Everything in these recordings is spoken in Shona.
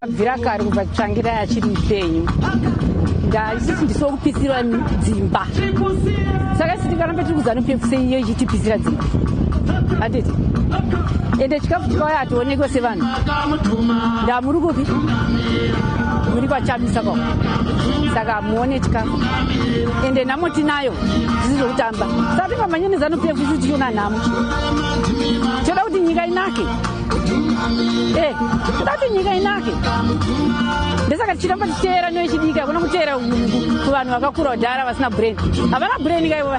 Virakari kuvatsvangira yachiri upenyu ndaisisi ndisokupisira dzimba saka isi tikarambe tiri kuzana pefu seiyo ichitipisira dzimba handiti ende chikafu chikauya hatoonekwe sevanhu ndamuri kupi muri kwachamisa kwako saka muone chikafu ende nhamo tinayo zvisi zvokutamba saka tingamanyemezano pefu isi tichiona nhamo toda kuti nyika inake toda kuti nyika inake ndesaka tichiramba tichiteera noechidika kuna kuteera kuvanhu vakakura kudhara vasina brain havana brain kaivo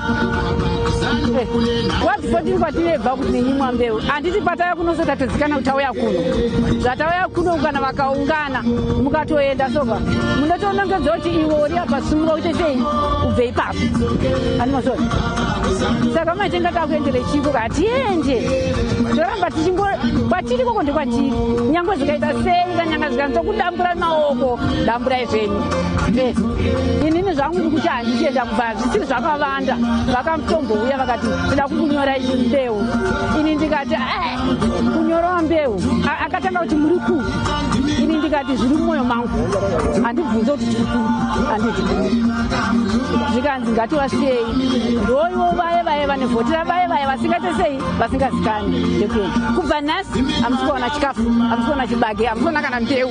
wadifotiri kwatinebva kuti nenyimwa mbeu handiti pataya kunosotatodzikana kuti tauya kuno zvatauya kuno kana vakaungana mukatoenda soga munotonongedza kuti iwe uri apa sumuka kuite sei ubve ipapo handi masoni saka maitenga takuendere chiko katiende toramba tichimbo kwatiri koko ndekwatiri nyangwe zvikaita sei kanyanga zvikanza kudambura maoko damburai zvenyu inini zvangu ndiri kuti handichienda kubva zvisiri zvakavanda vakamutombouya vakati tida kukunyora mbeu ini ndikati kunyorawa mbeu akatanga kuti muri ku ini ndikati zviri mumwoyo mangu handibvunze kuti tiri ku handiti zvikanzi ngativasiyei ndoivo vaye vaye vane vhoti ravaye vaye vasingaite sei vasingazikani ndekuenda kubva nhasi hamusi kuona chikafu hamusi kuona chibage hamusi kuona kana mbeu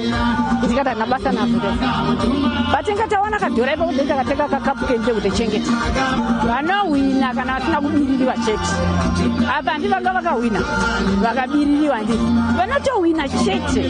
kuti kada nabasa nazvo vatenga taona kadhora ipapo dei takatenga kakapu kenze kuti chengeta vanowina kana vasina kubiririwa chete apa handi vanga vakawina vakabiririwa ndi vanotowina chete.